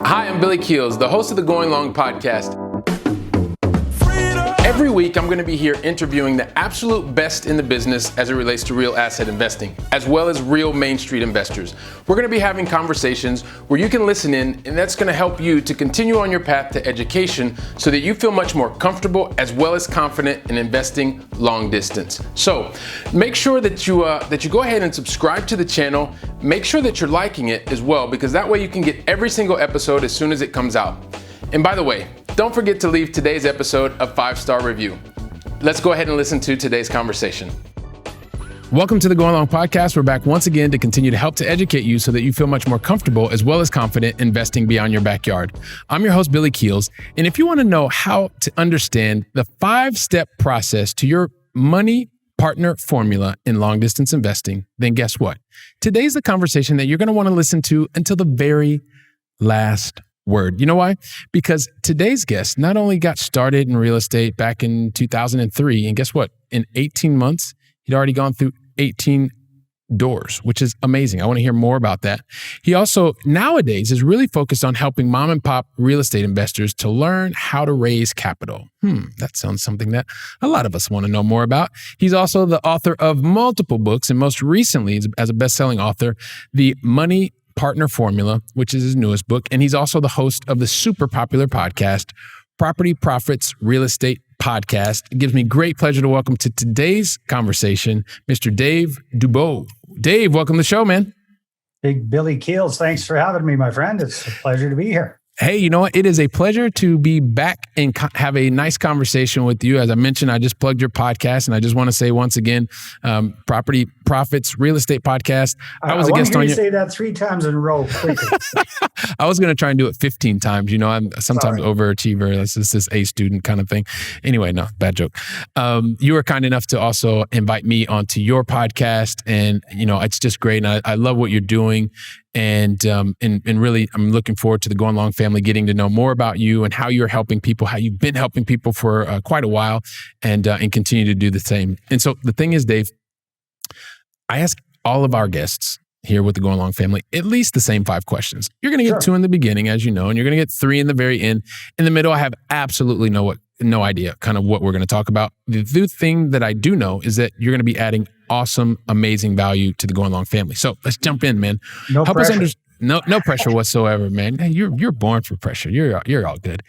Hi, I'm Billy Keels, the host of the Going Long podcast. Every week, I'm going to be here interviewing the absolute best in the business as it relates to real asset investing, as well as real Main Street investors. We're going to be having conversations where you can listen in, and that's going to help you to continue on your path to education so that you feel much more comfortable as well as confident in investing long distance. So make sure that you go ahead and subscribe to the channel. Make sure that you're liking it as well, because that way you can get every single episode as soon as it comes out. And by the way, don't forget to leave today's episode a 5-star review. Let's go ahead and listen to today's conversation. Welcome to the Going Long podcast. We're back once again to continue to help to educate you so that you feel much more comfortable as well as confident investing beyond your backyard. I'm your host, Billy Keels. And if you want to know how to understand the 5-step process to your money partner formula in long distance investing, then guess what? Today's the conversation that you're going to want to listen to until the very last word. You know why? Because today's guest not only got started in real estate back in 2003, and guess what? In 18 months, he'd already gone through 18 doors, which is amazing. I want to hear more about that. He also nowadays is really focused on helping mom and pop real estate investors to learn how to raise capital. That sounds something that a lot of us want to know more about. He's also the author of multiple books, and most recently as a best-selling author, The Money Partner Formula, which is his newest book. And he's also the host of the super popular podcast, Property Profits Real Estate Podcast. It gives me great pleasure to welcome to today's conversation, Mr. Dave Dubeau. Dave, welcome to the show, man. Big Billy Keels, thanks for having me, my friend. It's a pleasure to be here. Hey, you know what? It is a pleasure to be back and have a nice conversation with you. As I mentioned, I just plugged your podcast, and I just want to say once again, Property Profits Real Estate Podcast. I was a guest on you. Say that 3 times in a row quickly. I was going to try and do it 15 times. You know, I'm sometimes overachiever. This is this A student kind of thing. Anyway, no, bad joke. You were kind enough to also invite me onto your podcast, and you know, it's just great. And I love what you're doing. And really, I'm looking forward to the Going Long family getting to know more about you and how you're helping people, how you've been helping people for quite a while, and continue to do the same. And so the thing is, Dave, I ask all of our guests here with the Going Long family at least the same 5 questions. You're going to get 2 in the beginning, as you know, and you're going to get 3 in the very end. In the middle, I have absolutely no idea kind of what we're going to talk about. The thing that I do know is that you're going to be adding awesome, amazing value to the Going Long family. So let's jump in, man. No pressure. No pressure whatsoever, man. Hey, you're born for pressure. You're all good.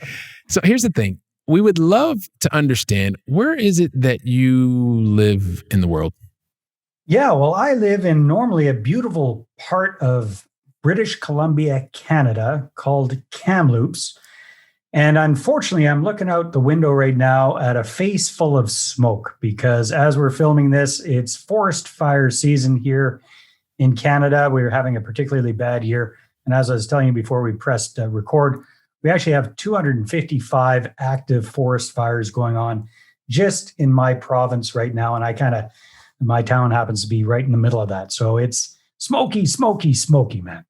So here's the thing. We would love to understand, where is it that you live in the world? Yeah, well, I live in normally a beautiful part of British Columbia, Canada, called Kamloops. And unfortunately, I'm looking out the window right now at a face full of smoke, because as we're filming this, it's forest fire season here in Canada. We're having a particularly bad year. And as I was telling you before we pressed record, we actually have 255 active forest fires going on just in my province right now. And my town happens to be right in the middle of that. So it's smoky, man.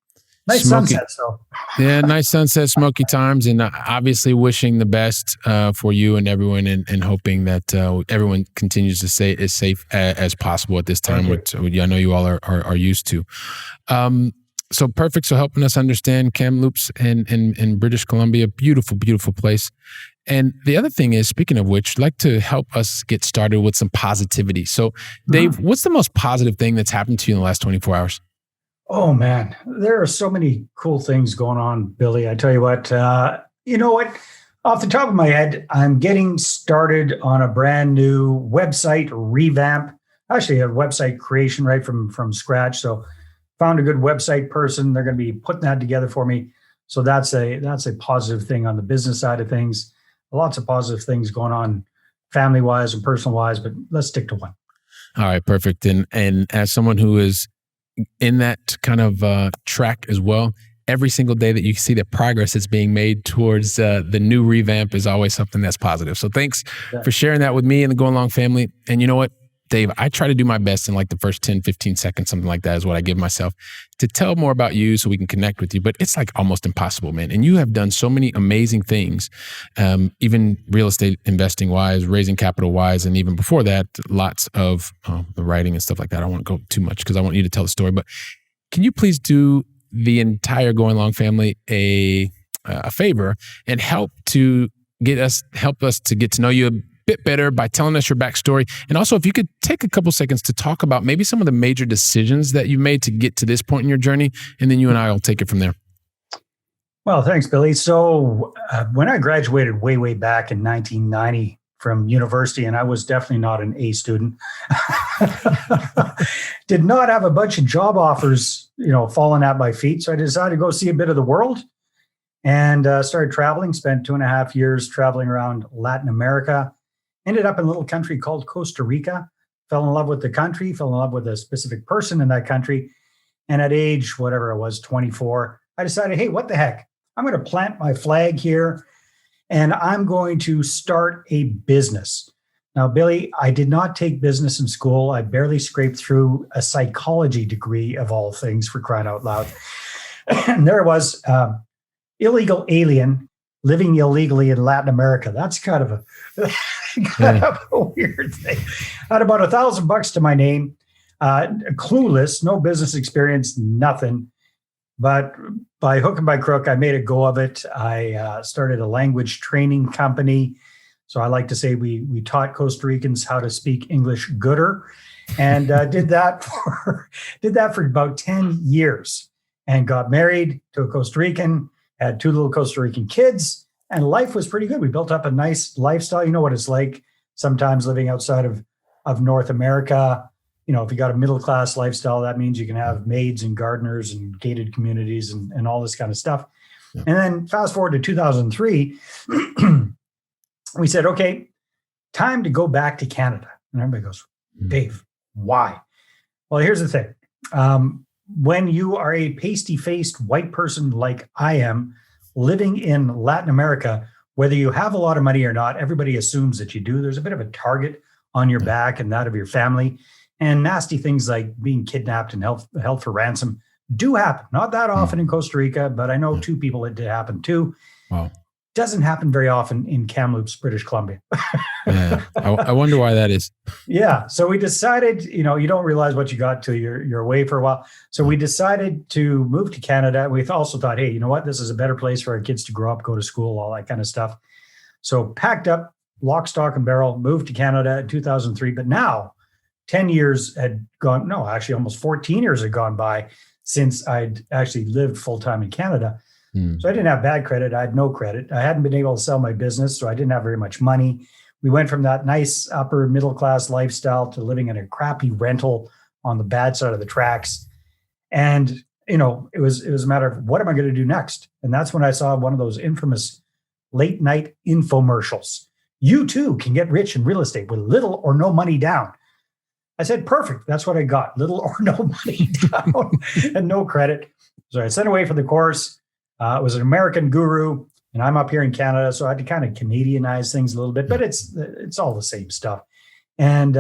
Nice smoky sunset. So yeah, nice sunset, smoky times, and obviously wishing the best for you and everyone, and hoping that everyone continues to stay as safe as possible at this time, which I know you all are used to. So perfect. So helping us understand Kamloops in British Columbia, beautiful, beautiful place. And the other thing is, speaking of which, I'd like to help us get started with some positivity. So Dave, what's the most positive thing that's happened to you in the last 24 hours? Oh, man, there are so many cool things going on, Billy. I tell you what, you know what? Off the top of my head, I'm getting started on a brand new website revamp, actually a website creation right from scratch. So found a good website person. They're going to be putting that together for me. So that's a positive thing on the business side of things. Lots of positive things going on family-wise and personal-wise, but let's stick to one. All right, perfect. And as someone who is in that kind of track as well, every single day that you see that progress is being made towards the new revamp is always something that's positive. So thanks for sharing that with me and the Going Long family. And you know what, Dave, I try to do my best in like the first 10, 15 seconds, something like that is what I give myself to tell more about you so we can connect with you. But it's like almost impossible, man. And you have done so many amazing things, even real estate investing wise, raising capital wise. And even before that, lots of the writing and stuff like that. I don't want to go too much because I want you to tell the story. But can you please do the entire Going Long family a favor and help us to get to know you a bit better by telling us your backstory. And also, if you could take a couple seconds to talk about maybe some of the major decisions that you made to get to this point in your journey, and then you and I will take it from there. Well, thanks, Billy. So when I graduated way back in 1990 from university, and I was definitely not an A student, did not have a bunch of job offers, falling at my feet. So I decided to go see a bit of the world and started traveling, spent 2.5 years traveling around Latin America, ended up in a little country called Costa Rica, fell in love with the country, fell in love with a specific person in that country. And at age, whatever it was, 24, I decided, hey, what the heck? I'm going to plant my flag here and I'm going to start a business. Now, Billy, I did not take business in school. I barely scraped through a psychology degree of all things, for crying out loud. And there was illegal alien living illegally in Latin America. That's kind of a weird thing. I had about $1,000 to my name, clueless, no business experience, nothing. But by hook and by crook, I made a go of it. I started a language training company. So I like to say we taught Costa Ricans how to speak English gooder, and did that for about 10 years, and got married to a Costa Rican, had 2 little Costa Rican kids, and life was pretty good. We built up a nice lifestyle. You know what it's like sometimes living outside of North America. If you got a middle-class lifestyle, that means you can have maids and gardeners and gated communities and all this kind of stuff. Yeah. And then fast forward to 2003, we said, okay, time to go back to Canada. And everybody goes, Dave, why? Well, here's the thing. When you are a pasty-faced white person like I am living in Latin America, whether you have a lot of money or not, everybody assumes that you do. There's a bit of a target on your back and that of your family. And nasty things like being kidnapped and held for ransom do happen. Not that often in Costa Rica, but I know 2 people it did happen to. Wow. Doesn't happen very often in Kamloops, British Columbia. Yeah. I wonder why that is. Yeah. So we decided, you don't realize what you got till you're away for a while. So we decided to move to Canada. We also thought, hey, you know what? This is a better place for our kids to grow up, go to school, all that kind of stuff. So packed up, lock, stock, and barrel, moved to Canada in 2003. But now 10 years had gone, no, actually almost 14 years had gone by since I'd actually lived full-time in Canada. So I didn't have bad credit. I had no credit. I hadn't been able to sell my business, so I didn't have very much money. We went from that nice upper middle-class lifestyle to living in a crappy rental on the bad side of the tracks. And, it was a matter of what am I going to do next? And that's when I saw one of those infamous late night infomercials. You too can get rich in real estate with little or no money down. I said, perfect. That's what I got. Little or no money down and no credit. So I sent away for the course. It was an American guru, and I'm up here in Canada, so I had to kind of Canadianize things a little bit, but it's all the same stuff. And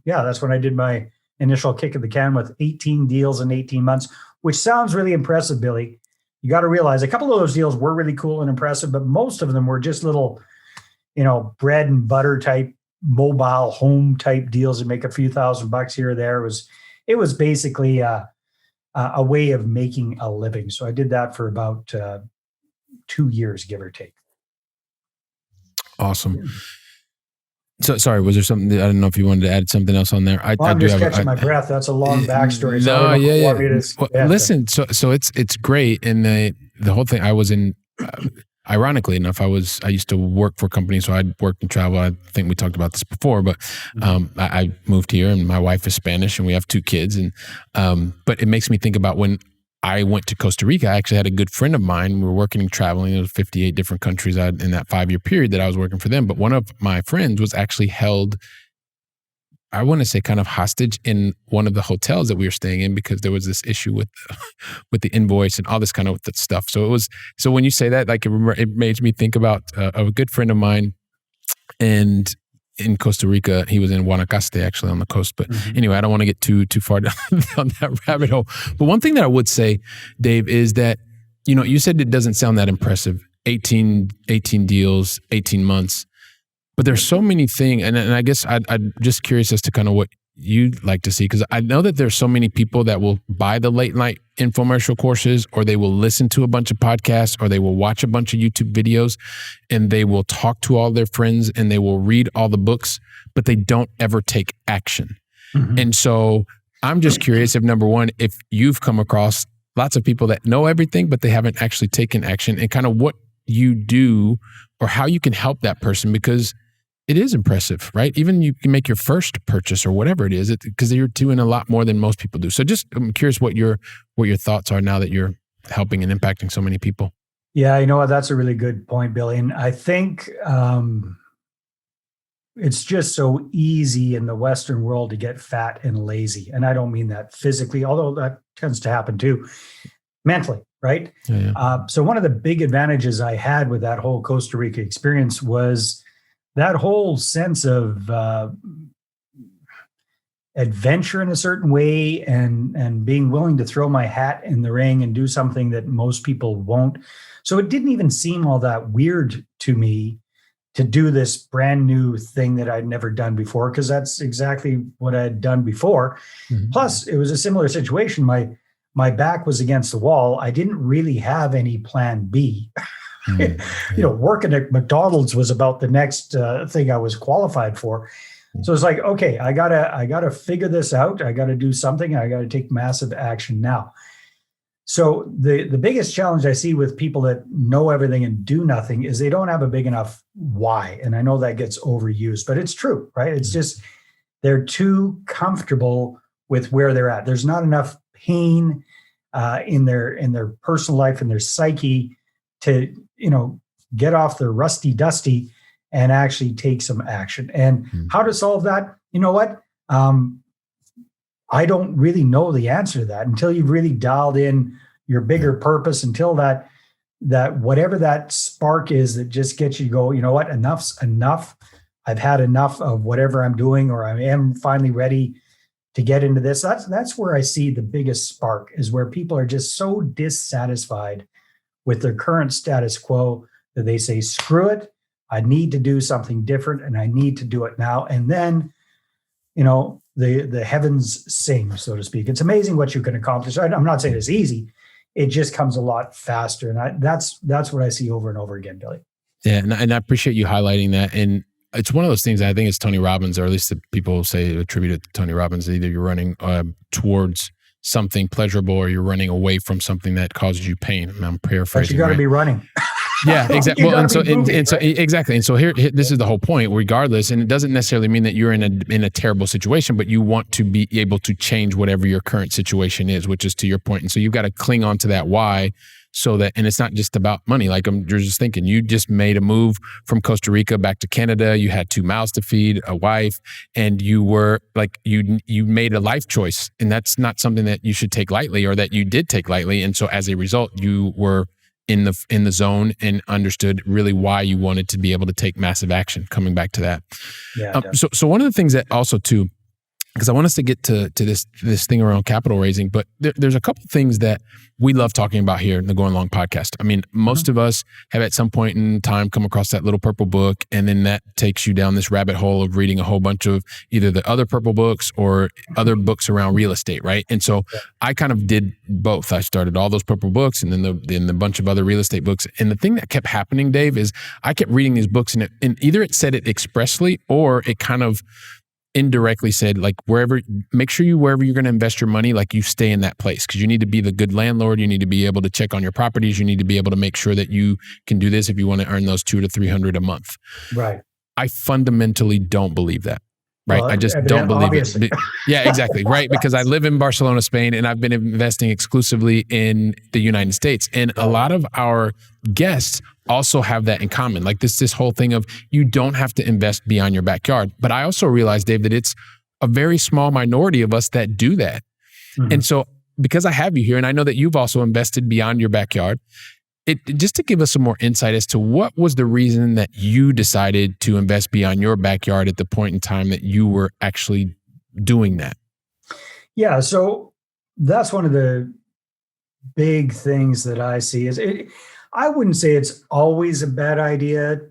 that's when I did my initial kick of the can with 18 deals in 18 months, which sounds really impressive, Billy. You got to realize a couple of those deals were really cool and impressive, but most of them were just little, bread and butter type, mobile home type deals that make a few $1,000 here or there. It was basically a way of making a living. So I did that for about 2 years, give or take. Awesome. So sorry, was there something I don't know if you wanted to add something else on there? I'm just catching my breath. That's a long backstory. So listen, so it's great. And the whole thing I was in, ironically enough, I used to work for a company, so I'd worked and traveled. I think we talked about this before, but I moved here, and my wife is Spanish, and we have 2 kids. And but it makes me think about when I went to Costa Rica. I actually had a good friend of mine. We were working and traveling. There was 58 different countries in that 5-year period that I was working for them. But one of my friends was actually held, I want to say, kind of hostage in one of the hotels that we were staying in because there was this issue with the invoice and all this kind of stuff. So when you say that, like it made me think about a good friend of mine, and in Costa Rica, he was in Guanacaste, actually on the coast. But anyway, I don't want to get too far down that rabbit hole. But one thing that I would say, Dave, is that you said it doesn't sound that impressive. 18 deals, 18 months. But there's so many things, and I guess I'm just curious as to kind of what you'd like to see, because I know that there's so many people that will buy the late night infomercial courses, or they will listen to a bunch of podcasts, or they will watch a bunch of YouTube videos, and they will talk to all their friends, and they will read all the books, but they don't ever take action. Mhm. And so I'm just curious if, number one, if you've come across lots of people that know everything, but they haven't actually taken action, and kind of what you do or how you can help that person, because it is impressive, right? Even you can make your first purchase or whatever it is, because you're doing a lot more than most people do. So I'm curious what your thoughts are now that you're helping and impacting so many people. Yeah, you know what? That's a really good point, Billy. And I think it's just so easy in the Western world to get fat and lazy. And I don't mean that physically, although that tends to happen too, mentally, right? Yeah. So one of the big advantages I had with that whole Costa Rica experience was that whole sense of adventure in a certain way, and being willing to throw my hat in the ring and do something that most people won't. So it didn't even seem all that weird to me to do this brand new thing that I'd never done before, because that's exactly what I had done before. Mhm. Plus, it was a similar situation. My back was against the wall. I didn't really have any plan B. Mhm. Working at McDonald's was about the next thing I was qualified for. So it's like, okay, I gotta figure this out. I gotta do something. I gotta take massive action now. So the biggest challenge I see with people that know everything and do nothing is they don't have a big enough why. And I know that gets overused, but it's true, right? It's just they're too comfortable with where they're at. There's not enough pain in their personal life and their psyche to get off their rusty dusty and actually take some action. And how to solve that? You know what? I don't really know the answer to that until you've really dialed in your bigger purpose, until that whatever that spark is that just gets you to go, you know what, enough's enough. I've had enough of whatever I'm doing, or I am finally ready to get into this. That's where I see the biggest spark, is where people are just so dissatisfied with their current status quo that they say, screw it, I need to do something different, and I need to do it now. And then, the heavens sing, so to speak. It's amazing what you can accomplish. I'm not saying it's easy. It just comes a lot faster. And that's what I see over and over again, Billy. Yeah, and I appreciate you highlighting that. And it's one of those things, I think it's Tony Robbins, or at least the people say attribute it to Tony Robbins. Either you're running towards something pleasurable, or you're running away from something that causes you pain. And I'm paraphrasing. But you got to be running. Yeah, exactly. Well, so right? exactly. And so here, this is the whole point. Regardless, and it doesn't necessarily mean that you're in a terrible situation, but you want to be able to change whatever your current situation is, which is to your point. And so you've got to cling on to that why, so that, and it's not just about money. Like you're just thinking, you just made a move from Costa Rica back to Canada. You had 2 mouths to feed, a wife, and you were like, you made a life choice, and that's not something that you should take lightly, or that you did take lightly. And so as a result, you were in the zone and understood really why you wanted to be able to take massive action. Coming back to that. Yeah. So one of the things that also too, because I want us to get to this thing around capital raising, but there's a couple of things that we love talking about here in the Going Long podcast. I mean, most of us have at some point in time come across that little purple book, and then that takes you down this rabbit hole of reading a whole bunch of either the other purple books or other books around real estate, right? And so I kind of did both. I started all those purple books, and then the bunch of other real estate books. And the thing that kept happening, Dave, is I kept reading these books, and either it said it expressly, or it kind of indirectly said, like, wherever you're going to invest your money, like, you stay in that place, because you need to be the good landlord. You need to be able to check on your properties. You need to be able to make sure that you can do this if you want to earn those $200 to $300 a month. Right. I fundamentally don't believe that. Right. Well, I just don't believe obviously. it. Yeah, exactly. Right. Because I live in Barcelona, Spain, and I've been investing exclusively in the United States. And a lot of our guests also have that in common. Like this whole thing of, you don't have to invest beyond your backyard. But I also realize, Dave, that it's a very small minority of us that do that. Mm-hmm. And so, because I have you here, and I know that you've also invested beyond your backyard, just to give us some more insight as to what was the reason that you decided to invest beyond your backyard at the point in time that you were actually doing that. Yeah. So that's one of the big things that I see is I wouldn't say it's always a bad idea,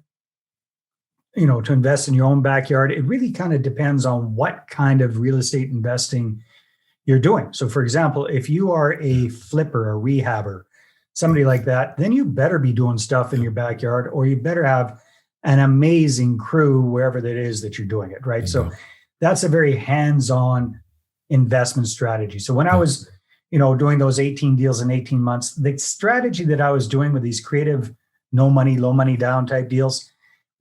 to invest in your own backyard. It really kind of depends on what kind of real estate investing you're doing. So for example, if you are a flipper, a rehabber, somebody like that, then you better be doing stuff in your backyard, or you better have an amazing crew wherever that is that you're doing it, right? So that's a very hands-on investment strategy. So when I was, doing those 18 deals in 18 months, the strategy that I was doing with these creative, no money, low money down type deals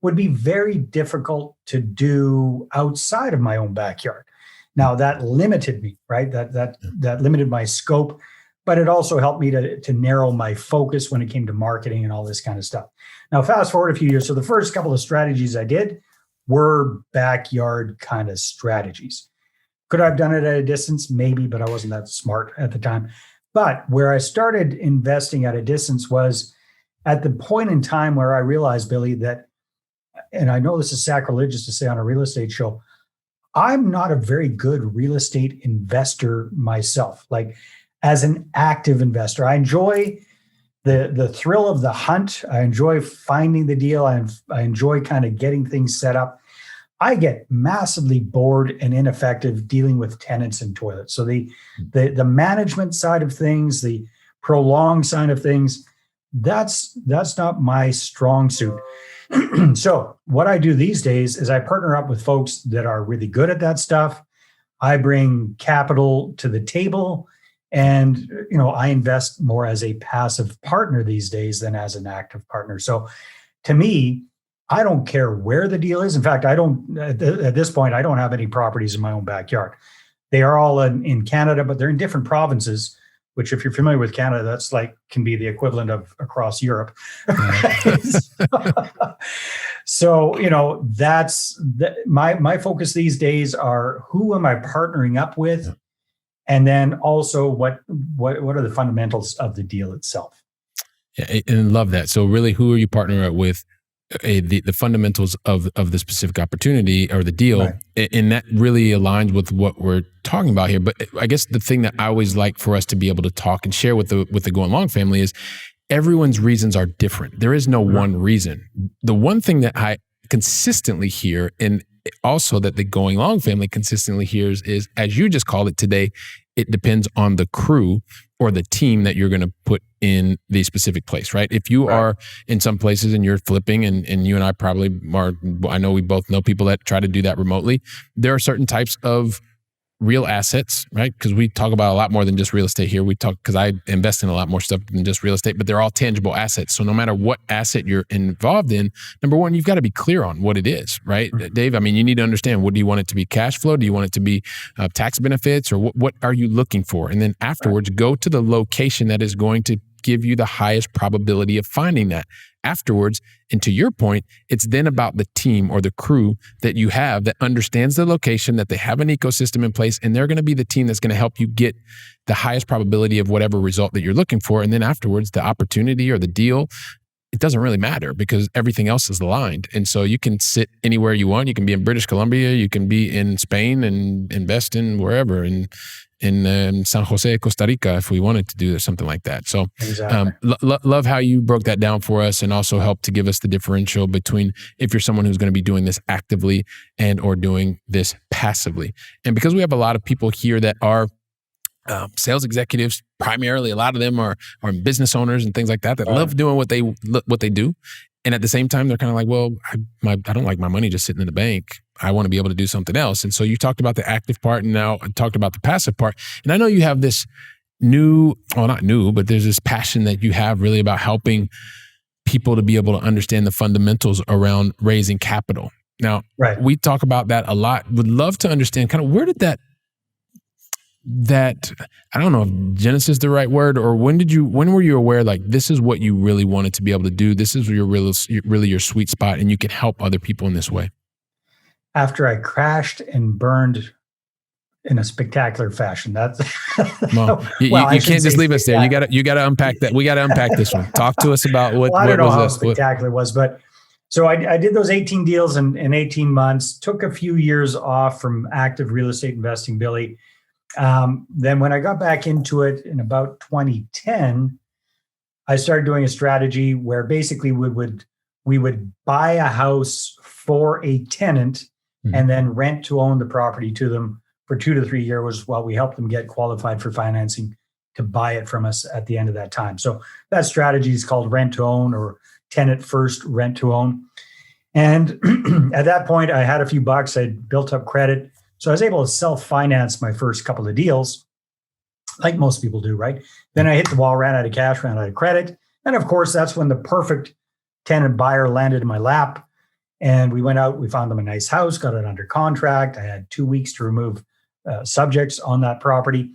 would be very difficult to do outside of my own backyard. Now that limited me, right? That limited my scope, but it also helped me to narrow my focus when it came to marketing and all this kind of stuff. Now, fast forward a few years. So the first couple of strategies I did were backyard kind of strategies. Could I have done it at a distance? Maybe, but I wasn't that smart at the time. But where I started investing at a distance was at the point in time where I realized, Billy, that, and I know this is sacrilegious to say on a real estate show, I'm not a very good real estate investor myself. Like as an active investor, I enjoy the thrill of the hunt. I enjoy finding the deal. I enjoy kind of getting things set up. I get massively bored and ineffective dealing with tenants and toilets. So the management side of things, the prolonged side of things, that's not my strong suit. So what I do these days is I partner up with folks that are really good at that stuff. I bring capital to the table, and I invest more as a passive partner these days than as an active partner. So to me, I don't care where the deal is. In fact, at this point, I don't have any properties in my own backyard. They are all in Canada, but they're in different provinces, which if you're familiar with Canada, that's can be the equivalent of across Europe. So, that's my focus these days are who am I partnering up with? Yeah. And then also what are the fundamentals of the deal itself? Yeah, and love that. So really, who are you partnering up with? The fundamentals of the specific opportunity or the deal, right. And that really aligns with what we're talking about here. But I guess the thing that I always like for us to be able to talk and share with the Going Long family is everyone's reasons are different. There is no one reason. The one thing that I consistently hear, and also that the Going Long family consistently hears, is, as you just called it today, it depends on the crew or the team that you're going to put in the specific place, right? If you are in some places and you're flipping, and you and I probably are, I know we both know people that try to do that remotely. There are certain types of real assets, right? Because we talk about a lot more than just real estate here. Because I invest in a lot more stuff than just real estate, but they're all tangible assets. So no matter what asset you're involved in, number one, you've got to be clear on what it is, right? Dave, I mean, you need to understand, what do you want it to be? Cash flow? Do you want it to be tax benefits? Or what are you looking for? And then afterwards, go to the location that is going to give you the highest probability of finding that. Afterwards, and to your point, it's then about the team or the crew that you have that understands the location, that they have an ecosystem in place, and they're going to be the team that's going to help you get the highest probability of whatever result that you're looking for. And then afterwards, the opportunity or the deal, it doesn't really matter because everything else is aligned. And so you can sit anywhere you want. You can be in British Columbia, you can be in Spain and invest in wherever, in San Jose, Costa Rica, if we wanted to do something like that. So exactly. Love how you broke that down for us, and also helped to give us the differential between if you're someone who's going to be doing this actively and or doing this passively. And because we have a lot of people here that are sales executives, primarily, a lot of them are business owners and things like that love doing what they do. And at the same time, they're kind of like, well, I don't like my money just sitting in the bank. I want to be able to do something else. And so you talked about the active part, and now I talked about the passive part. And I know you have this not new, but there's this passion that you have really about helping people to be able to understand the fundamentals around raising capital. Now, we talk about that a lot. Would love to understand kind of where did that, I don't know if Genesis is the right word, or when were you aware, like, this is what you really wanted to be able to do? This is really your sweet spot, and you can help other people in this way. After I crashed and burned in a spectacular fashion. That's you can't just leave us there. You got to unpack that. We got to unpack this one. Talk to us about what. Well, I don't know how spectacular it was, but so I did those 18 deals in 18 months. Took a few years off from active real estate investing, Billy. Then when I got back into it in about 2010, I started doing a strategy where basically we would buy a house for a tenant and then rent to own the property to them for 2 to 3 years while we helped them get qualified for financing to buy it from us at the end of that time. So that strategy is called rent to own, or tenant first rent to own. And at that point, I had a few bucks. I'd built up credit. So I was able to self-finance my first couple of deals, like most people do, right? Then I hit the wall, ran out of cash, ran out of credit. And of course, that's when the perfect tenant buyer landed in my lap. And we went out, we found them a nice house, got it under contract. I had 2 weeks to remove subjects on that property.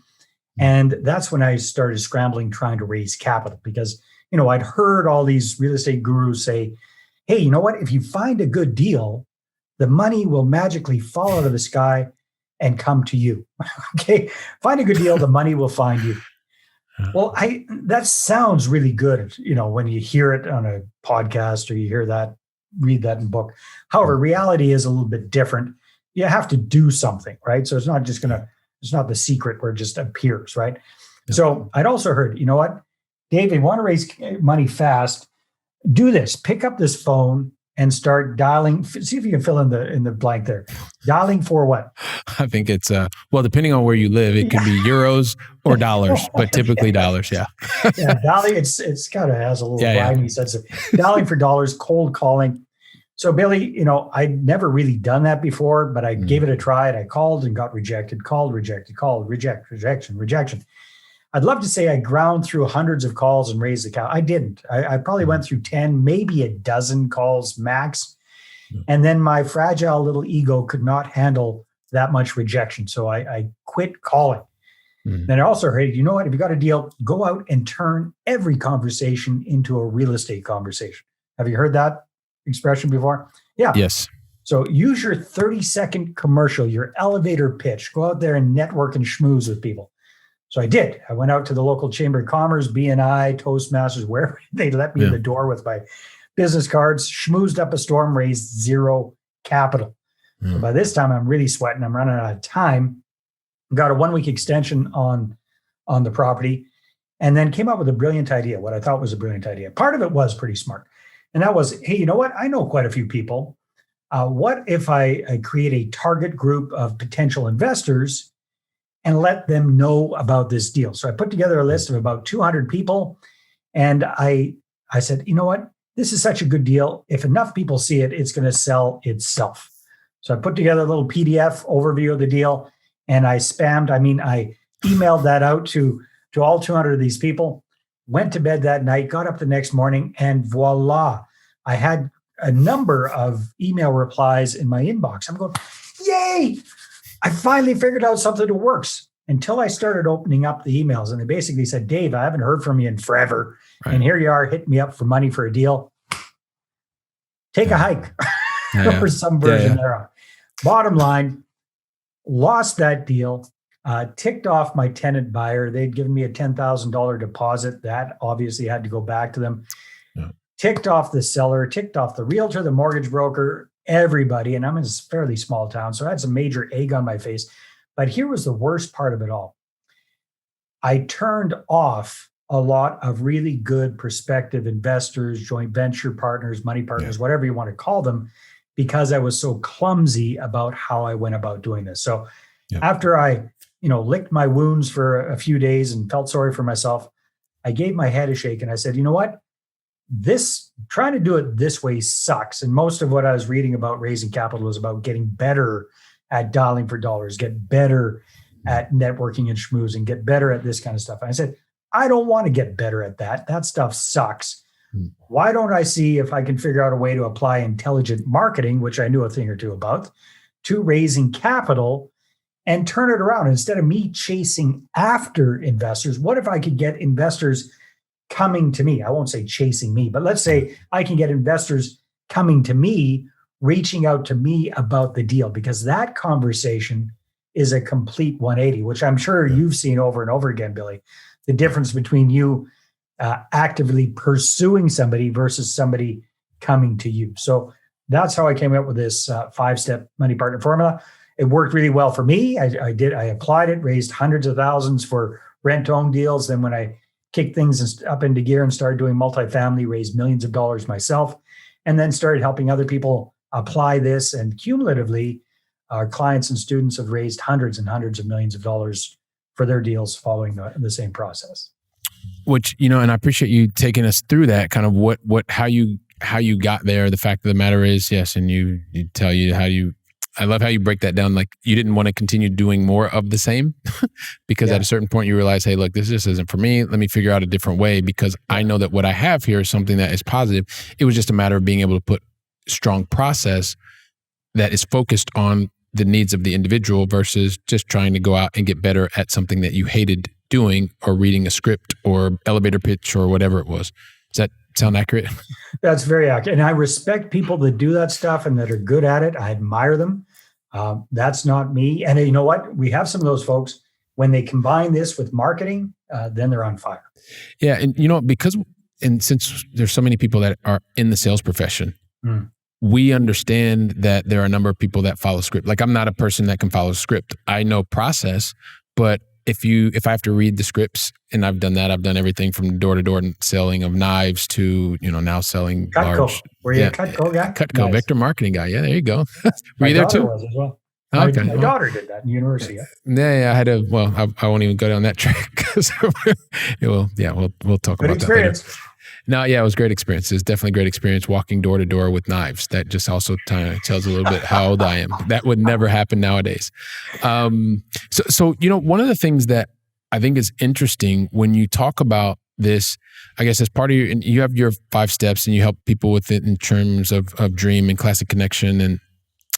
And that's when I started scrambling, trying to raise capital, because, I'd heard all these real estate gurus say, hey, you know what? If you find a good deal, the money will magically fall out of the sky and come to you. Okay. Find a good deal, the money will find you. Well, that sounds really good, when you hear it on a podcast or you hear that, read that in a book. However, reality is a little bit different. You have to do something, right? So it's not the secret where it just appears, right? Yeah. So I'd also heard, you know what, Dave, if you want to raise money fast, do this. Pick up this phone and start dialing. See if you can fill in the blank there. Dialing for what? I think it's depending on where you live, it could be euros or dollars, but typically dollars. Yeah. Yeah, dialing. It's kind of has a little grimy sense of dialing for dollars, cold calling. So Billy, I'd never really done that before, but I gave it a try, and I called and got rejected, called, rejected, called, rejection. I'd love to say I ground through hundreds of calls and raised the cow. I didn't. I probably went through 10, maybe a dozen calls max. And then my fragile little ego could not handle that much rejection. So I quit calling. Then I also heard, you know what, if you got a deal, go out and turn every conversation into a real estate conversation. Have you heard that expression before? Yeah. Yes. So use your 30-second commercial, your elevator pitch. Go out there and network and schmooze with people. So I did. I went out to the local Chamber of Commerce, BNI, Toastmasters, wherever they let me in the door with my business cards, schmoozed up a storm, raised zero capital. So by this time, I'm really sweating. I'm running out of time. Got a 1-week extension on the property, and then came up with a brilliant idea, what I thought was a brilliant idea. Part of it was pretty smart. And that was, hey, you know what? I know quite a few people. What if I create a target group of potential investors and let them know about this deal? So I put together a list of about 200 people. And I said, you know what? This is such a good deal. If enough people see it, it's going to sell itself. So I put together a little PDF overview of the deal, and I emailed that out to all 200 of these people, went to bed that night, got up the next morning, and voila, I had a number of email replies in my inbox. I'm going, yay! I finally figured out something that works, until I started opening up the emails, and they basically said, Dave, I haven't heard from you in forever. Right. And here you are hitting me up for money for a deal. Take a hike or some version thereof. Bottom line, lost that deal, ticked off my tenant buyer. They'd given me a $10,000 deposit. That obviously had to go back to them. Yeah. Ticked off the seller, ticked off the realtor, the mortgage broker, everybody. And I'm in a fairly small town, so I had some major egg on my face. But here was the worst part of it all. I turned off a lot of really good prospective investors, joint venture partners, money partners, whatever you want to call them, because I was so clumsy about how I went about doing this. So after I, licked my wounds for a few days and felt sorry for myself, I gave my head a shake and I said, you know what? Trying to do it this way sucks. And most of what I was reading about raising capital was about getting better at dialing for dollars, get better at networking and schmoozing, get better at this kind of stuff. And I said, I don't want to get better at that. That stuff sucks. Why don't I see if I can figure out a way to apply intelligent marketing, which I knew a thing or two about, to raising capital and turn it around? Instead of me chasing after investors, what if I could get investors coming to me? I won't say chasing me, but let's say I can get investors coming to me, reaching out to me about the deal, because that conversation is a complete 180, which I'm sure you've seen over and over again, Billy. The difference between you actively pursuing somebody versus somebody coming to you. So that's how I came up with this 5-step money partner formula. It worked really well for me. I applied it, raised hundreds of thousands for rent-to-own deals. Then when I kicked things up into gear and started doing multifamily, raised millions of dollars myself, and then started helping other people apply this. And cumulatively, Our clients and students have raised hundreds and hundreds of millions of dollars for their deals following the same process. Which, and I appreciate you taking us through that kind of how you got there. The fact of the matter is, yes, and you tell you I love how you break that down. Like, you didn't want to continue doing more of the same because at a certain point you realize, hey, look, this just isn't for me. Let me figure out a different way because I know that what I have here is something that is positive. It was just a matter of being able to put strong process that is focused on the needs of the individual versus just trying to go out and get better at something that you hated doing or reading a script or elevator pitch or whatever it was. Does that sound accurate? That's very accurate. And I respect people that do that stuff and that are good at it. I admire them. That's not me. And you know what? We have some of those folks, when they combine this with marketing, then they're on fire. Yeah. And since there's so many people that are in the sales profession, we understand that there are a number of people that follow script. Like, I'm not a person that can follow script. I know process, but if I have to read the scripts, and I've done that, I've done everything from door-to-door selling of knives to, now selling Cutco. large. Were you a Cutco guy? Cutco, nice. Vector marketing guy. Yeah, there you go. Were my you there too? Was as well. Okay. My daughter did that in university. Yeah, I had I won't even go down that track because we'll talk Good about experience. that later. No, yeah, it was a great experience. It was definitely a great experience walking door to door with knives. That just also tells a little bit how old I am. That would never happen nowadays. So one of the things that I think is interesting when you talk about this, I guess as part of you have your 5 steps and you help people with it in terms of dream and classic connection and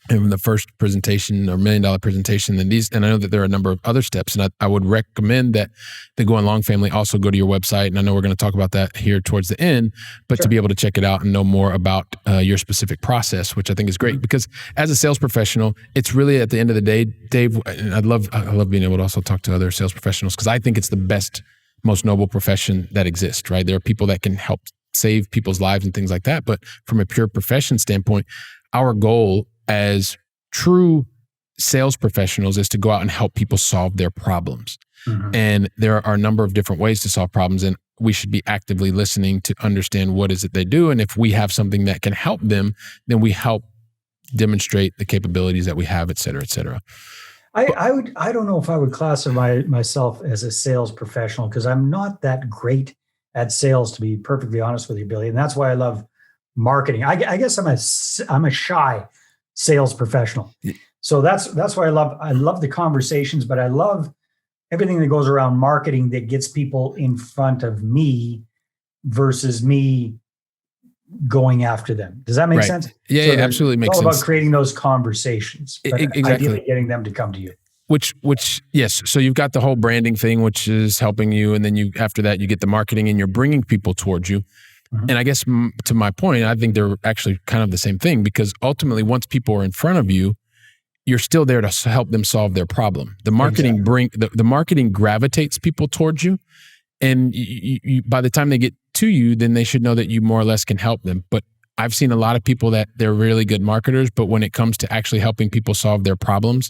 the first presentation or $1 million presentation and I know that there are a number of other steps, and I would recommend that the Going Long family also go to your website. And I know we're going to talk about that here towards the end, but to be able to check it out and know more about your specific process, which I think is great because as a sales professional, it's really at the end of the day, Dave, and I love being able to also talk to other sales professionals because I think it's the best, most noble profession that exists, right? There are people that can help save people's lives and things like that. But from a pure profession standpoint, our goal as true sales professionals is to go out and help people solve their problems. And there are a number of different ways to solve problems, and we should be actively listening to understand what is it they do. And if we have something that can help them, then we help demonstrate the capabilities that we have, et cetera, et cetera. I don't know if I would classify myself as a sales professional because I'm not that great at sales, to be perfectly honest with you, Billy. And that's why I love marketing. I guess I'm a shy sales professional. So that's why I love the conversations, but I love everything that goes around marketing that gets people in front of me versus me going after them. Does that make sense? Yeah, so absolutely makes sense. It's all about creating those conversations, but ideally getting them to come to you. Which yes. So you've got the whole branding thing, which is helping you. And then after that, you get the marketing and you're bringing people towards you. And I guess to my point, I think they're actually kind of the same thing because ultimately once people are in front of you, you're still there to help them solve their problem. The marketing the marketing gravitates people towards you. And you, by the time they get to you, then they should know that you more or less can help them. But I've seen a lot of people that they're really good marketers, but when it comes to actually helping people solve their problems,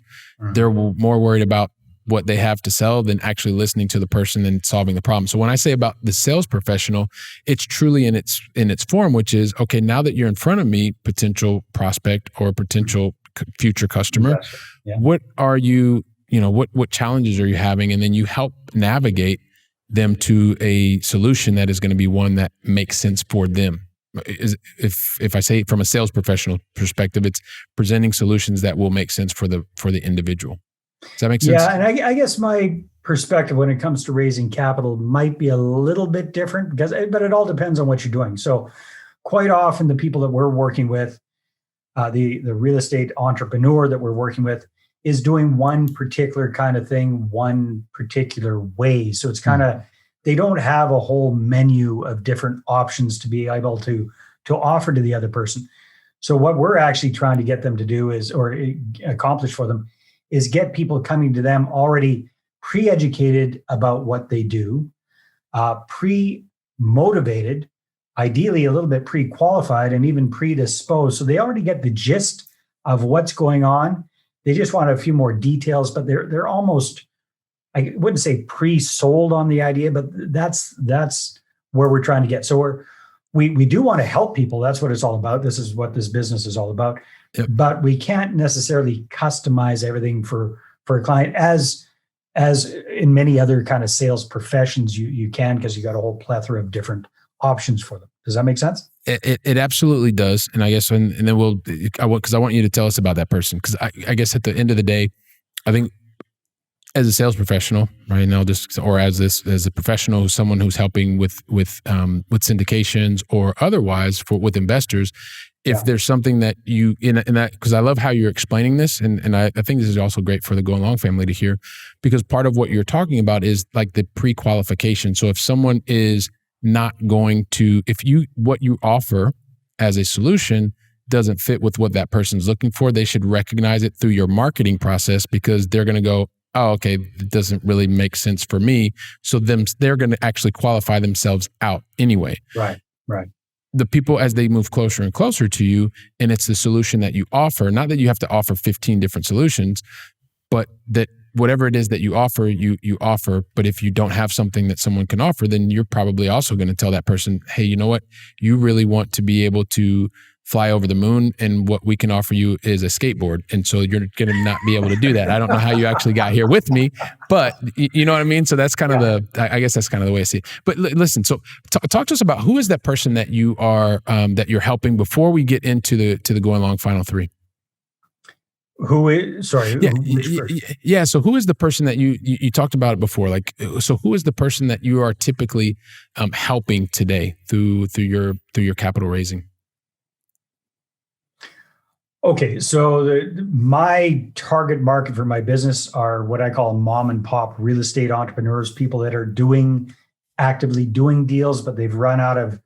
they're more worried about what they have to sell than actually listening to the person and solving the problem. So when I say about the sales professional, it's truly in its form, which is, okay, now that you're in front of me, potential prospect or potential future customer, what are you, what challenges are you having? And then you help navigate them to a solution that is going to be one that makes sense for them. If I say from a sales professional perspective, it's presenting solutions that will make sense for the individual. Does that make sense? Yeah, and I guess my perspective when it comes to raising capital might be a little bit different but it all depends on what you're doing. So quite often the people that we're working with, the real estate entrepreneur that we're working with is doing one particular kind of thing, one particular way. So it's kind of, they don't have a whole menu of different options to be able to offer to the other person. So what we're actually trying to get them to do or accomplish for them is get people coming to them already pre-educated about what they do, pre-motivated, ideally a little bit pre-qualified and even predisposed. So they already get the gist of what's going on. They just want a few more details, but they're almost, I wouldn't say pre-sold on the idea, but that's where we're trying to get. So we do want to help people. That's what it's all about. This is what this business is all about. Yep. but we can't necessarily customize everything for a client as in many other kind of sales professions you can, because you got a whole plethora of different options for them. Does that make sense? It absolutely does. And I guess, and then because I want you to tell us about that person. Because I guess at the end of the day, I think as a sales professional right now, or as a professional, someone who's helping with syndications or otherwise with investors, if there's something that you in that, because I love how you're explaining this, and I think this is also great for the Going Long family to hear, because part of what you're talking about is like the pre-qualification. So if someone is not going to, what you offer as a solution doesn't fit with what that person's looking for, they should recognize it through your marketing process, because they're going to go, oh, okay, it doesn't really make sense for me. So they're going to actually qualify themselves out anyway. Right. The people, as they move closer and closer to you, and it's the solution that you offer, not that you have to offer 15 different solutions, but that whatever it is that you offer, you offer. But if you don't have something that someone can offer, then you're probably also going to tell that person, hey, you know what? You really want to be able to fly over the moon, and what we can offer you is a skateboard. And so you're going to not be able to do that. I don't know how you actually got here with me, but you know what I mean? So that's kind of I guess that's kind of the way I see it. But listen, so talk to us about who is that person that you are, that you're helping before we get into the Going Long final three. Who is, sorry. Yeah. So who is the person that you talked about it before? Like, so who is the person that you are typically helping today through your capital raising? Okay, so my target market for my business are what I call mom and pop real estate entrepreneurs, people that are actively doing deals, but they've run out of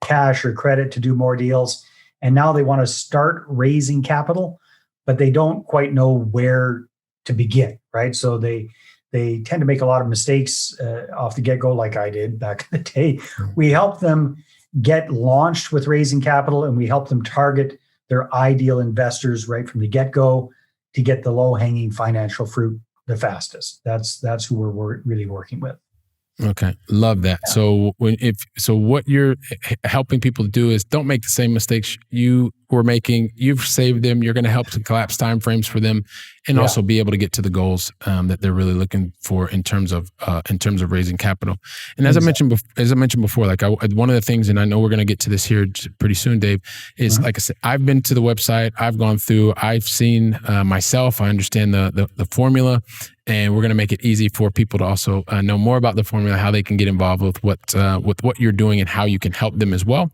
cash or credit to do more deals. And now they want to start raising capital, but they don't quite know where to begin, right? So they tend to make a lot of mistakes off the get-go, like I did back in the day. We help them get launched with raising capital, and we help them target their ideal investors right from the get-go to get the low-hanging financial fruit the fastest. That's who we're really working with. Okay, love that. Yeah. So what you're helping people do is don't make the same mistakes you were making. You've saved them. You're going to help to collapse timeframes for them, and also be able to get to the goals that they're really looking for in terms of raising capital. And as I mentioned before, like one of the things, and I know we're going to get to this here pretty soon, Dave, is like I said, I've been to the website. I've gone through. I've seen myself. I understand the formula. And we're going to make it easy for people to also know more about the formula, how they can get involved with what you're doing and how you can help them as well.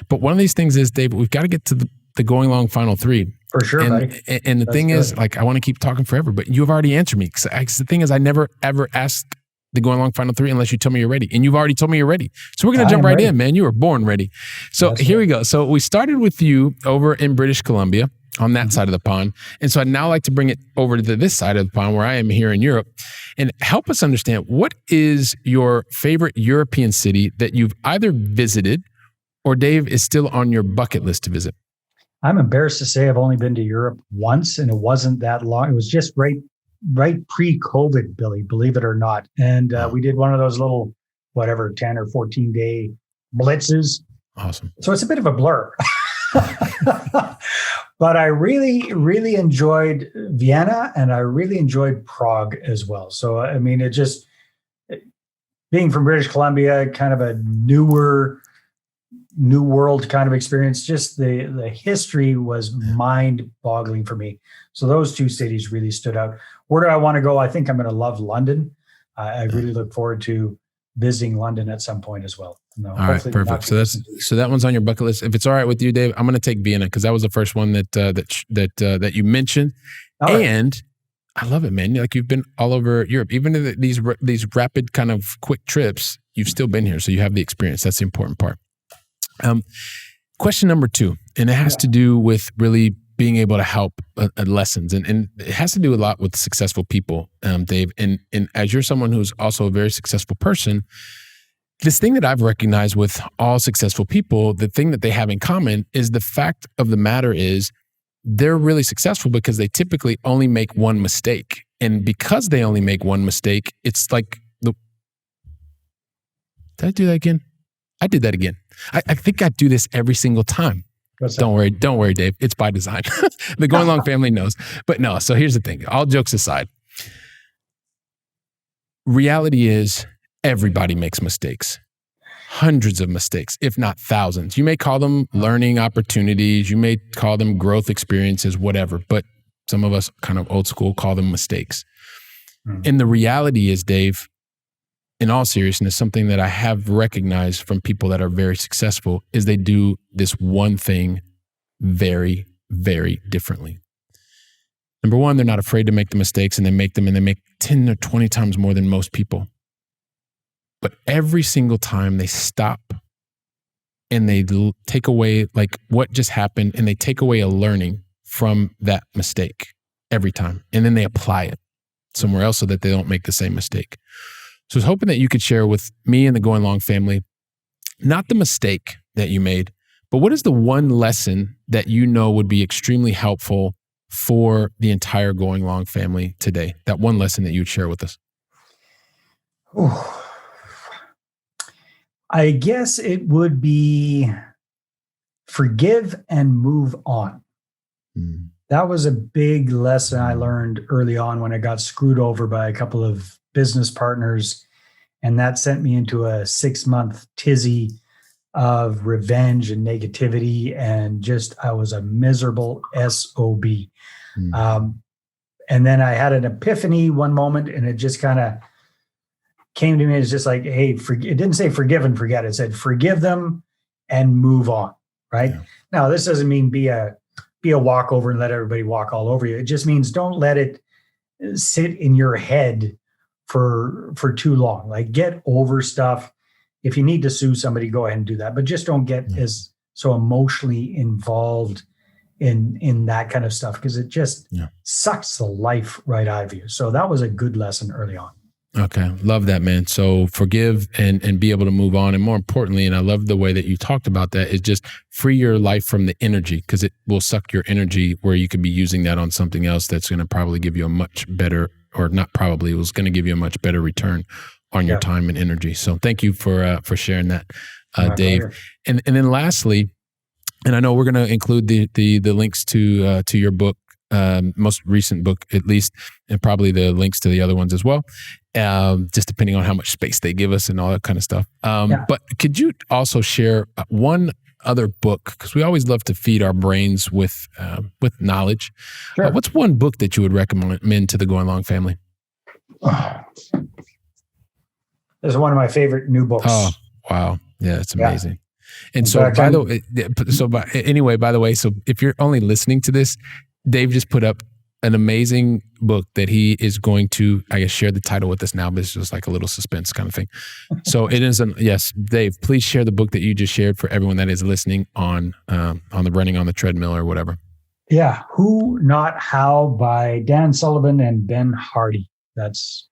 But one of these things is, Dave, we've got to get to the Going Long final three. For sure, buddy. And the thing is, like, I want to keep talking forever, but you've already answered me. Because the thing is, I never, ever asked the Going Long final three unless you tell me you're ready. And you've already told me you're ready. So we're going to jump right in, man. You were born ready. So here we go. So we started with you over in British Columbia, on that side of the pond. And so I'd now like to bring it over to this side of the pond where I am here in Europe, and help us understand, what is your favorite European city that you've either visited or, Dave, is still on your bucket list to visit? I'm embarrassed to say I've only been to Europe once, and it wasn't that long. It was just right pre-COVID, Billy, believe it or not. And we did one of those little, 10 or 14 day blitzes. Awesome. So it's a bit of a blur. But I really, really enjoyed Vienna, and I really enjoyed Prague as well. So, I mean, being from British Columbia, kind of a new world kind of experience, just the history was mind-boggling for me. So those two cities really stood out. Where do I want to go? I think I'm going to love London. I really look forward to visiting London at some point as well. All right, perfect. So that one's on your bucket list. If it's all right with you, Dave, I'm going to take Vienna, because that was the first one that you mentioned. And I love it, man. Like, you've been all over Europe, even in these rapid kind of quick trips. You've still been here, so you have the experience. That's the important part. Question number 2, and it has to do with really being able to help lessons, and it has to do a lot with successful people, Dave. And as you're someone who's also a very successful person, this thing that I've recognized with all successful people, the thing that they have in common is the fact of the matter is they're really successful because they typically only make one mistake. And because they only make one mistake, it's like did I do that again? I did that again. I think I do this every single time. What's Don't that? worry, Dave. It's by design. The Going Long family knows. But no, so here's the thing. All jokes aside, reality is everybody makes mistakes. Hundreds of mistakes, if not thousands. You may call them learning opportunities. You may call them growth experiences, whatever. But some of us kind of old school call them mistakes. And the reality is, Dave, in all seriousness, something that I have recognized from people that are very successful is they do this one thing very, very differently. Number one, they're not afraid to make the mistakes, and they make them, and they make 10 or 20 times more than most people. But every single time they stop and they take away like what just happened, and they take away a learning from that mistake every time. And then they apply it somewhere else so that they don't make the same mistake. So I was hoping that you could share with me and the Going Long family, not the mistake that you made, but what is the one lesson that you know would be extremely helpful for the entire Going Long family today? That one lesson that you would share with us. Ooh. I guess it would be forgive and move on. That was a big lesson I learned early on when I got screwed over by a couple of business partners. And that sent me into a 6-month tizzy of revenge and negativity. And just, I was a miserable SOB. And then I had an epiphany one moment, and it just kind of came to me. It's just like, hey, it didn't say forgive and forget. It said forgive them and move on. Right. Yeah. Now, this doesn't mean be a walkover and let everybody walk all over you. It just means don't let it sit in your head for too long. Like, get over stuff. If you need to sue somebody, go ahead and do that. But just don't get as so emotionally involved in that kind of stuff, because it just sucks the life right out of you. So that was a good lesson early on. Okay. Love that, man. So forgive and be able to move on. And more importantly, and I love the way that you talked about that, is just free your life from the energy, because it will suck your energy where you could be using that on something else that's going to probably give you a much better, or not probably, it was going to give you a much better return on your time and energy. So thank you for sharing that, Dave. And then lastly, and I know we're going to include the links to your book, most recent book at least, and probably the links to the other ones as well, just depending on how much space they give us and all that kind of stuff. But could you also share one other book? Because we always love to feed our brains with knowledge. Sure. What's one book that you would recommend to the Going Long family? This is one of my favorite new books. Oh, wow. Yeah, it's amazing. And so, by the way, so if you're only listening to this, Dave just put up an amazing book that he is going to, I guess, share the title with us now, but it's just like a little suspense kind of thing. So it is, yes, Dave, please share the book that you just shared for everyone that is listening on the Running on the Treadmill or whatever. Yeah. Who, Not How by Dan Sullivan and Ben Hardy. That's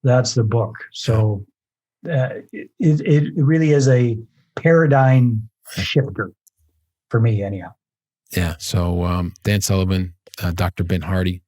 the book. So it really is a paradigm shifter for me anyhow. Yeah. So Dan Sullivan, Dr. Ben Hardy.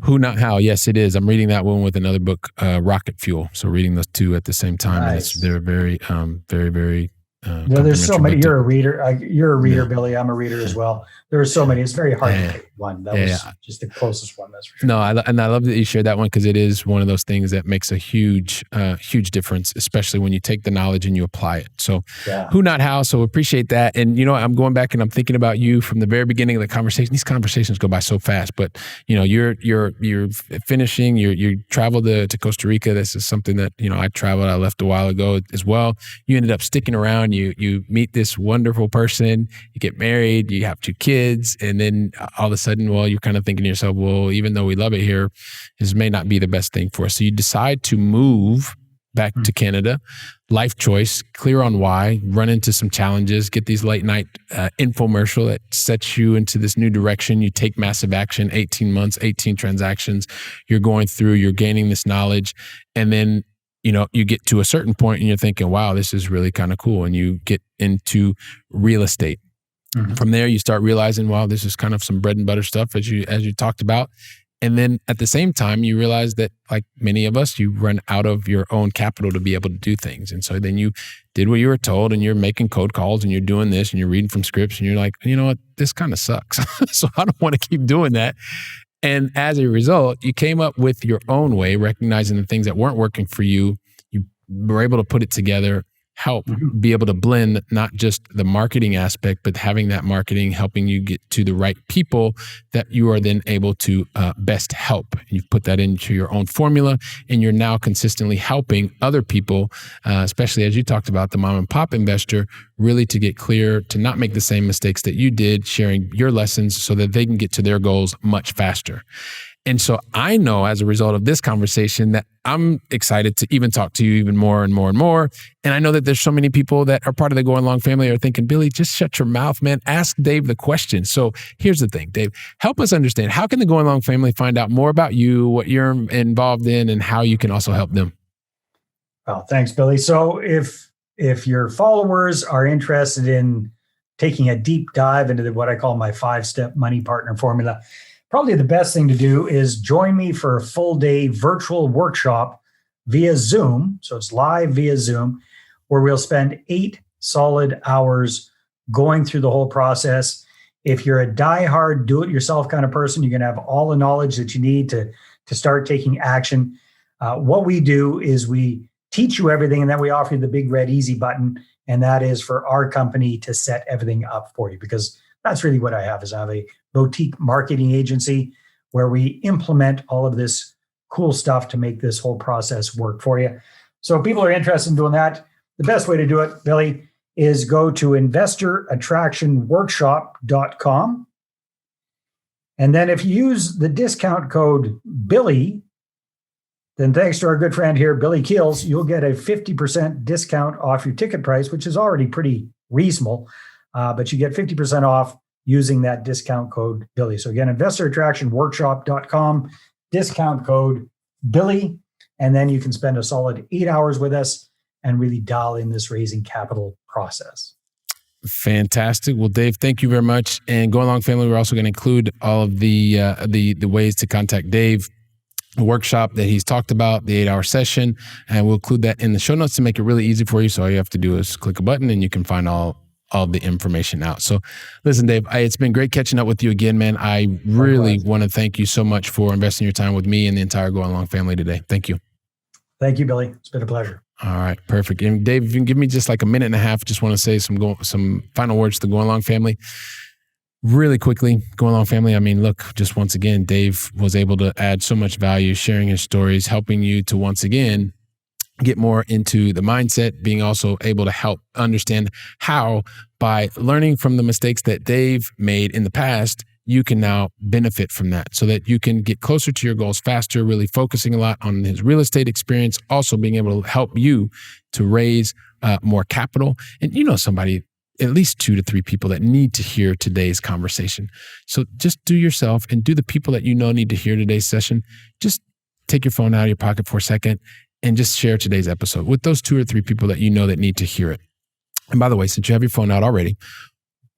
Who, Not How. Yes, it is. I'm reading that one with another book, Rocket Fuel. So reading those two at the same time. Nice. And they're very, very, very there's so many. You're a reader, Billy. I'm a reader as well. There are so many. It's very hard to pick one. That was just the closest one. That's for sure. No, and I love that you shared that one, because it is one of those things that makes a huge difference, especially when you take the knowledge and you apply it. So, Who, Not How. So appreciate that. And I'm going back and I'm thinking about you from the very beginning of the conversation. These conversations go by so fast, but you're finishing. You traveled to Costa Rica. This is something that I left a while ago as well. You ended up sticking around. You meet this wonderful person, you get married, you have 2 kids, and then all of a sudden, you're kind of thinking to yourself, even though we love it here, this may not be the best thing for us. So you decide to move back to Canada. Life choice, clear on why, run into some challenges, get these late night infomercial that sets you into this new direction. You take massive action, 18 months, 18 transactions. You're going through, you're gaining this knowledge, and then you get to a certain point and you're thinking, wow, this is really kind of cool. And you get into real estate. From there, you start realizing, wow, this is kind of some bread and butter stuff as you talked about. And then at the same time, you realize that, like many of us, you run out of your own capital to be able to do things. And so then you did what you were told, and you're making code calls, and you're doing this, and you're reading from scripts, and you're like, you know what, this kind of sucks. So I don't want to keep doing that. And as a result, you came up with your own way, recognizing the things that weren't working for you. You were able to put it together, help be able to blend not just the marketing aspect, but having that marketing helping you get to the right people that you are then able to best help. And you've put that into your own formula, and you're now consistently helping other people, especially as you talked about the mom and pop investor, really to get clear, to not make the same mistakes that you did, sharing your lessons so that they can get to their goals much faster. And so I know as a result of this conversation that I'm excited to even talk to you even more and more and more. And I know that there's so many people that are part of the Going Long family are thinking, Billy, just shut your mouth, man. Ask Dave the question. So here's the thing, Dave, help us understand, how can the Going Long family find out more about you, what you're involved in, and how you can also help them? Well, thanks, Billy. So if your followers are interested in taking a deep dive into what I call my 5-step money partner formula, probably the best thing to do is join me for a full day virtual workshop via Zoom. So it's live via Zoom, where we'll spend 8 solid hours going through the whole process. If you're a diehard do-it-yourself kind of person, you're going to have all the knowledge that you need to start taking action. What we do is we teach you everything, and then we offer you the big red easy button, and that is for our company to set everything up for you, because that's really what I have. Is I have a boutique marketing agency where we implement all of this cool stuff to make this whole process work for you. So if people are interested in doing that, the best way to do it, Billy, is go to investorattractionworkshop.com. And then if you use the discount code Billy, then thanks to our good friend here, Billy Keels, you'll get a 50% discount off your ticket price, which is already pretty reasonable. But you get 50% off using that discount code Billy. So again, investorattractionworkshop.com, discount code Billy, and then you can spend a solid 8 hours with us and really dial in this raising capital process. Fantastic. Well, Dave, thank you very much. And Going Long family, we're also going to include all of the ways to contact Dave, the workshop that he's talked about, the 8-hour session, and we'll include that in the show notes to make it really easy for you. So all you have to do is click a button and you can find all the information out. So listen, Dave, it's been great catching up with you again, man. I really want to thank you so much for investing your time with me and the entire Going Long family today. Thank you. Thank you, Billy. It's been a pleasure. All right, perfect. And Dave, if you can give me just like a minute and a half, just want to say some final words to the Going Long family. Really quickly, Going Long family, I mean, look, just once again, Dave was able to add so much value, sharing his stories, helping you to once again get more into the mindset, being also able to help understand how, by learning from the mistakes that Dave made in the past, you can now benefit from that so that you can get closer to your goals faster, really focusing a lot on his real estate experience, also being able to help you to raise more capital. And you know somebody, at least 2 to 3 people that need to hear today's conversation. So just do yourself and do the people that you know need to hear today's session. Just take your phone out of your pocket for a second and just share today's episode with those 2 or 3 people that you know that need to hear it. And by the way, since you have your phone out already,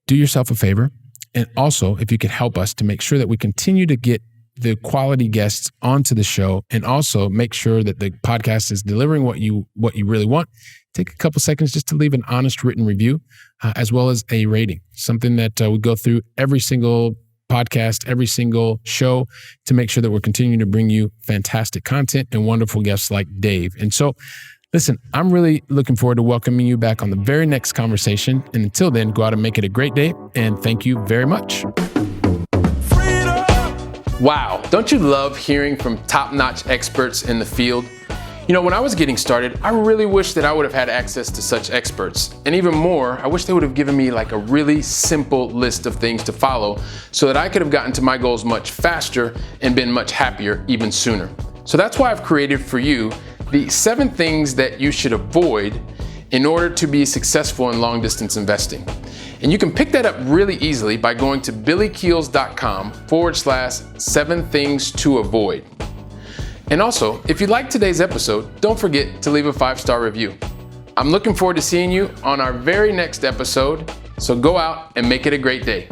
do yourself a favor. And also, if you could help us to make sure that we continue to get the quality guests onto the show, and also make sure that the podcast is delivering what you really want, take a couple seconds just to leave an honest written review, as well as a rating, something that we go through every single podcast, every single show, to make sure that we're continuing to bring you fantastic content and wonderful guests like Dave. And so, listen, I'm really looking forward to welcoming you back on the very next conversation. And until then, go out and make it a great day. And thank you very much. Wow, don't you love hearing from top-notch experts in the field? You know, when I was getting started, I really wish that I would have had access to such experts. And even more, I wish they would have given me like a really simple list of things to follow so that I could have gotten to my goals much faster and been much happier even sooner. So that's why I've created for you the 7 things that you should avoid in order to be successful in long-distance investing. And you can pick that up really easily by going to billykeels.com/7 things to avoid. And also, if you liked today's episode, don't forget to leave a 5-star review. I'm looking forward to seeing you on our very next episode, so go out and make it a great day.